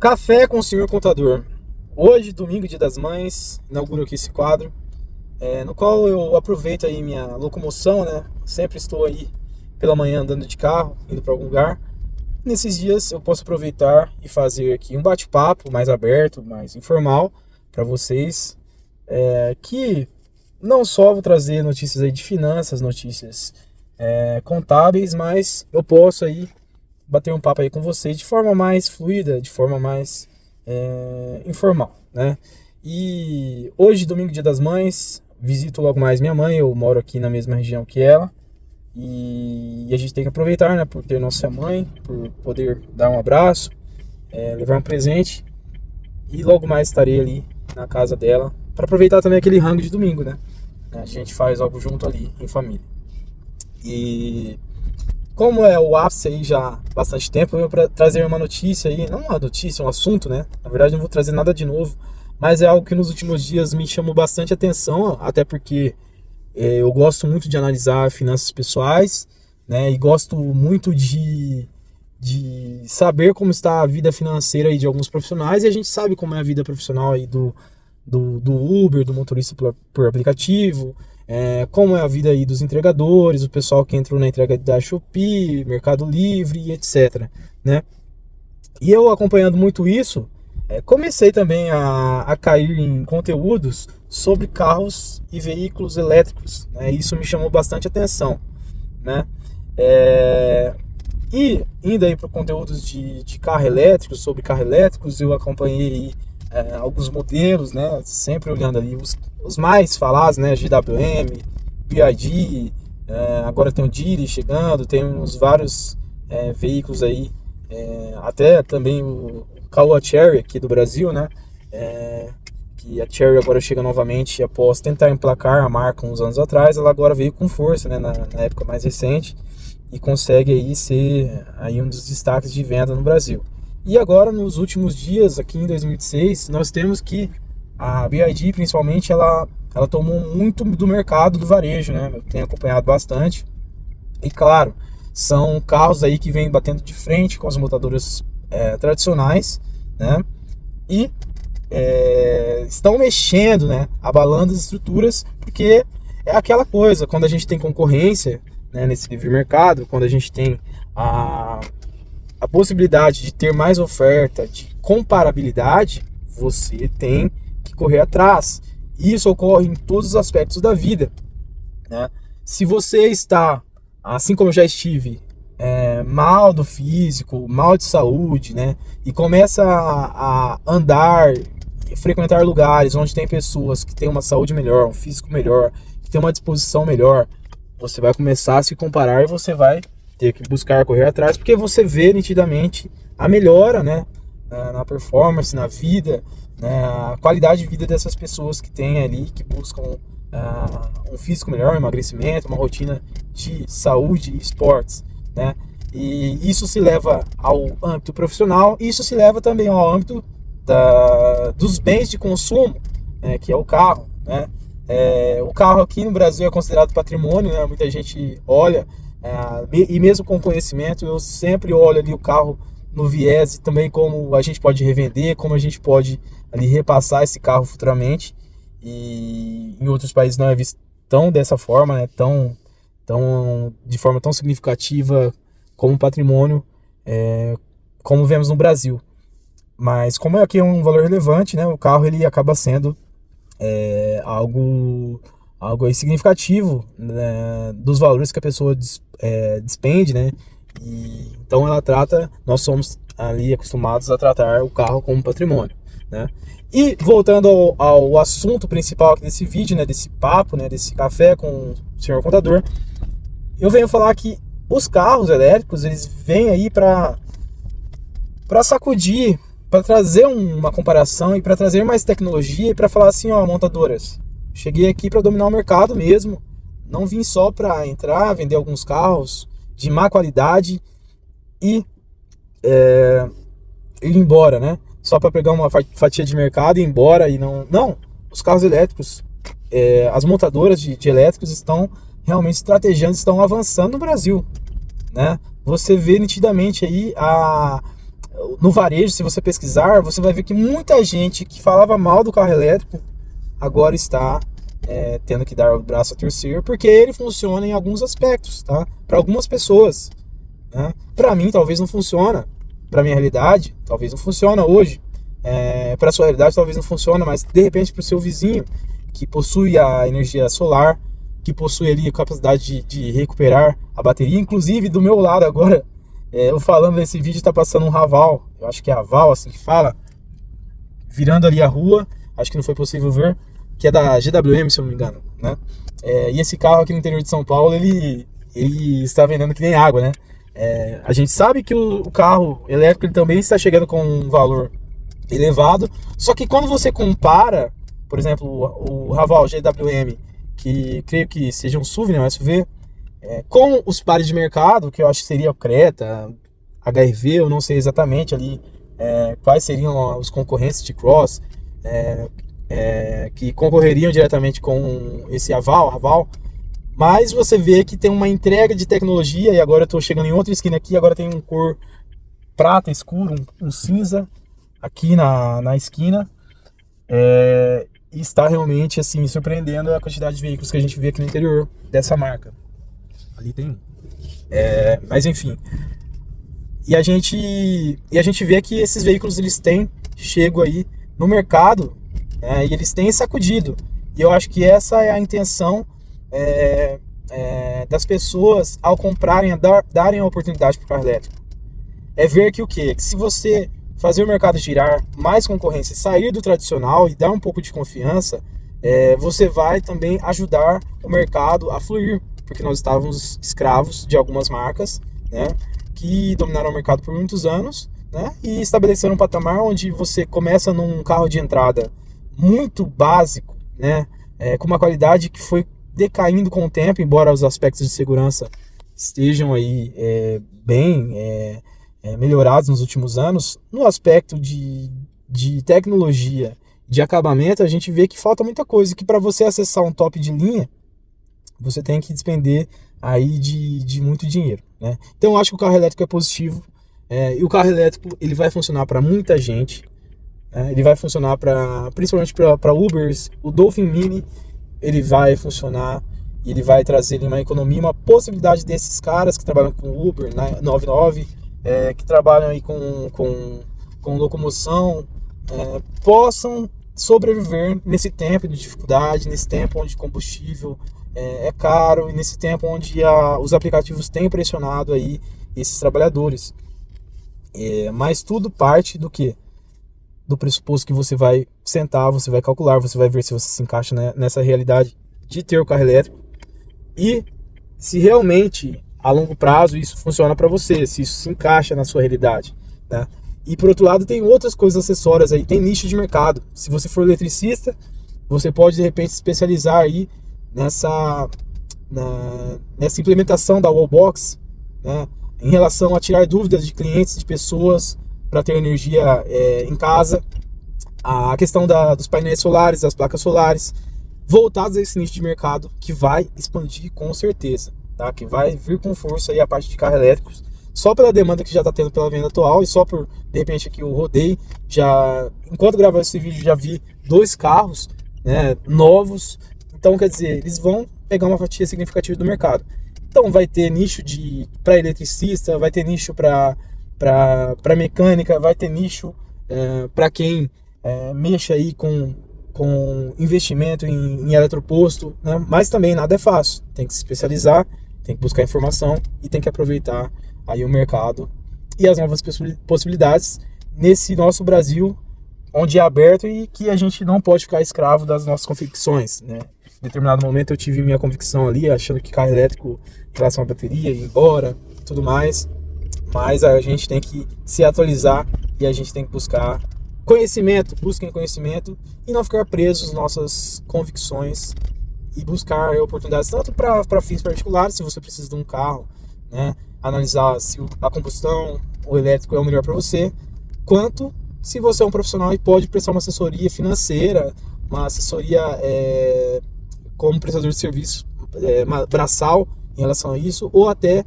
Café com o Senhor Contador. Hoje, domingo, Dia das Mães, inauguro aqui esse quadro, no qual eu aproveito aí minha locomoção, né? Sempre estou aí pela manhã andando de carro, indo para algum lugar. Nesses dias eu posso aproveitar e fazer aqui um bate-papo mais aberto, mais informal para vocês, que não só vou trazer notícias aí de finanças, notícias contábeis, mas eu posso aí bater um papo aí com vocês de forma mais fluida, de forma mais informal, né? E hoje, domingo, Dia das Mães, visito logo mais minha mãe. Eu moro aqui na mesma região que ela e a gente tem que aproveitar, né, por ter nossa mãe, por poder dar um abraço, levar um presente, e logo mais estarei ali na casa dela para aproveitar também aquele rango de domingo, né? A gente faz algo junto ali em família. E como é o ápice aí já há bastante tempo, eu vou trazer uma notícia aí, não uma notícia, um assunto, né? Na verdade não vou trazer nada de novo, mas é algo que nos últimos dias me chamou bastante atenção, até porque eu gosto muito de analisar finanças pessoais, né? E gosto muito de saber como está a vida financeira aí de alguns profissionais, e a gente sabe como é a vida profissional aí do Uber, do motorista por aplicativo, como é a vida aí dos entregadores, o pessoal que entrou na entrega da Shopee, Mercado Livre e etc, né? E eu, acompanhando muito isso, comecei também a cair em conteúdos sobre carros e veículos elétricos, né? Isso me chamou bastante atenção, né? E indo aí para conteúdos de carro elétrico, sobre carro elétricos, eu acompanhei alguns modelos, né? Sempre olhando ali os mais falados, né? GWM, BYD, agora tem o Geely chegando, tem uns vários veículos aí, até também o Caoa Chery aqui do Brasil, né? Que a Chery agora chega novamente após tentar emplacar a marca uns anos atrás. Ela agora veio com força, né? Na época mais recente, e consegue aí ser aí um dos destaques de venda no Brasil. E agora, nos últimos dias, aqui em 2006, nós temos que a BYD, principalmente, ela tomou muito do mercado do varejo, né? Eu tenho acompanhado bastante. E claro, são carros aí que vêm batendo de frente com as montadoras tradicionais, né? E estão mexendo, né? Abalando as estruturas, porque é aquela coisa, quando a gente tem concorrência, né, nesse livre mercado, quando a gente tem a possibilidade de ter mais oferta, de comparabilidade, você tem que correr atrás. Isso ocorre em todos os aspectos da vida, né? Se você está, assim como eu já estive, mal do físico, mal de saúde, né, e começa a andar, frequentar lugares onde tem pessoas que têm uma saúde melhor, um físico melhor, que tem uma disposição melhor, você vai começar a se comparar e você vai ter que buscar correr atrás, porque você vê nitidamente a melhora, né, na performance, na vida, né, a qualidade de vida dessas pessoas que têm ali, que buscam um físico melhor, um emagrecimento, uma rotina de saúde e esportes, né? E isso se leva ao âmbito profissional, e isso se leva também ao âmbito dos bens de consumo, que é o carro, né? O carro aqui no Brasil é considerado patrimônio, né? Muita gente olha, e mesmo com conhecimento, eu sempre olho ali o carro no viés e também como a gente pode revender, como a gente pode ali repassar esse carro futuramente. E em outros países não é visto tão dessa forma, né? De forma tão significativa como patrimônio, como vemos no Brasil. Mas como aqui é um valor relevante, né? O carro ele acaba sendo algo aí significativo, né, dos valores que a pessoa despende, né? E então nós somos ali acostumados a tratar o carro como patrimônio, né? E voltando ao assunto principal aqui desse vídeo, né, desse papo, né, desse café com o senhor contador, eu venho falar que os carros elétricos, eles vêm aí para sacudir, para trazer uma comparação e para trazer mais tecnologia e para falar assim, ó, montadoras, cheguei aqui para dominar o mercado mesmo, não vim só para entrar, vender alguns carros de má qualidade e ir embora, né? Só para pegar uma fatia de mercado e ir embora. E não, os carros elétricos, as montadoras de elétricos estão realmente estrategiando, estão avançando no Brasil, né? Você vê nitidamente aí no varejo, se você pesquisar, você vai ver que muita gente que falava mal do carro elétrico agora está tendo que dar o braço a torcer, porque ele funciona em alguns aspectos, tá? Para algumas pessoas, né? Para mim, talvez não funciona. Para minha realidade, talvez não funciona hoje. Para sua realidade, talvez não funciona, mas de repente para o seu vizinho, que possui a energia solar, que possui ali a capacidade de recuperar a bateria. Inclusive, do meu lado agora, eu falando nesse vídeo, está passando um Raval, eu acho que é Raval, assim que fala, virando ali a rua, acho que não foi possível ver, que é da GWM, se eu não me engano, né? E esse carro aqui no interior de São Paulo, ele está vendendo que nem água, né? A gente sabe que o carro elétrico ele também está chegando com um valor elevado, só que quando você compara, por exemplo, o Raval GWM, que creio que seja um SUV, né, um SUV, com os pares de mercado, que eu acho que seria o Creta, HR-V, eu não sei exatamente ali quais seriam os concorrentes de Cross, que concorreriam diretamente com esse Raval, mas você vê que tem uma entrega de tecnologia, e agora eu estou chegando em outra esquina aqui, agora tem um cor prata escuro, um cinza aqui na esquina, e está realmente assim surpreendendo a quantidade de veículos que a gente vê aqui no interior dessa marca. Ali tem um. Mas enfim, e a gente vê que esses veículos eles têm chego aí no mercado, e eles têm sacudido, e eu acho que essa é a intenção das pessoas ao comprarem, darem a oportunidade para o carro elétrico. Ver que o quê? Que se você fazer o mercado girar, mais concorrência, sair do tradicional e dar um pouco de confiança, você vai também ajudar o mercado a fluir, porque nós estávamos escravos de algumas marcas, né, que dominaram o mercado por muitos anos, né, e estabeleceram um patamar onde você começa num carro de entrada muito básico, né, com uma qualidade que foi decaindo com o tempo, embora os aspectos de segurança estejam aí bem melhorados nos últimos anos. No aspecto de tecnologia, de acabamento, a gente vê que falta muita coisa, que para você acessar um top de linha, você tem que despender aí de muito dinheiro, né? Então eu acho que o carro elétrico é positivo, e o carro elétrico ele vai funcionar para muita gente, ele vai funcionar principalmente para Ubers. O Dolphin Mini ele vai funcionar, e ele vai trazer uma economia, uma possibilidade desses caras que trabalham com Uber, né, 99, que trabalham aí com locomoção, possam sobreviver nesse tempo de dificuldade, nesse tempo onde combustível é caro, e nesse tempo onde os aplicativos têm pressionado aí esses trabalhadores. Mas tudo parte do quê? Do pressuposto que você vai sentar, você vai calcular, você vai ver se você se encaixa nessa realidade de ter o carro elétrico, e se realmente a longo prazo isso funciona para você, se isso se encaixa na sua realidade, né? E por outro lado tem outras coisas acessórias aí, tem nicho de mercado. Se você for eletricista, você pode de repente se especializar aí nessa implementação da wallbox, né, em relação a tirar dúvidas de clientes, de pessoas, para ter energia em casa. A questão dos painéis solares, das placas solares, voltados a esse nicho de mercado que vai expandir com certeza, tá? Que vai vir com força aí a parte de carros elétricos, só pela demanda que já está tendo pela venda atual, e só por, de repente, aqui eu rodei, enquanto gravava esse vídeo, já vi 2 carros, né, novos. Então, quer dizer, eles vão pegar uma fatia significativa do mercado. Então, vai ter nicho para eletricista, vai ter nicho para mecânica, vai ter nicho para quem mexa aí com investimento em eletroposto, né? Mas também nada é fácil, tem que se especializar, tem que buscar informação e tem que aproveitar aí o mercado e as novas possibilidades nesse nosso Brasil, onde é aberto e que a gente não pode ficar escravo das nossas convicções, né? Em determinado momento eu tive minha convicção ali, achando que carro elétrico em relação à bateria, ir embora, tudo mais, mas a gente tem que se atualizar e a gente tem que buscar conhecimento, busquem conhecimento e não ficar presos às nossas convicções, e buscar oportunidades tanto para fins particulares, se você precisa de um carro, né, analisar se a combustão ou elétrico é o melhor para você, quanto se você é um profissional e pode prestar uma assessoria financeira, uma assessoria como prestador de serviço braçal em relação a isso, ou até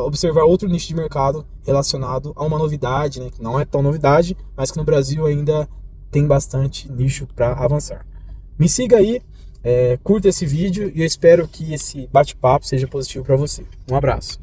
observar outro nicho de mercado relacionado a uma novidade, né, que não é tão novidade, mas que no Brasil ainda tem bastante nicho para avançar. Me siga aí, curta esse vídeo e eu espero que esse bate-papo seja positivo para você. Um abraço.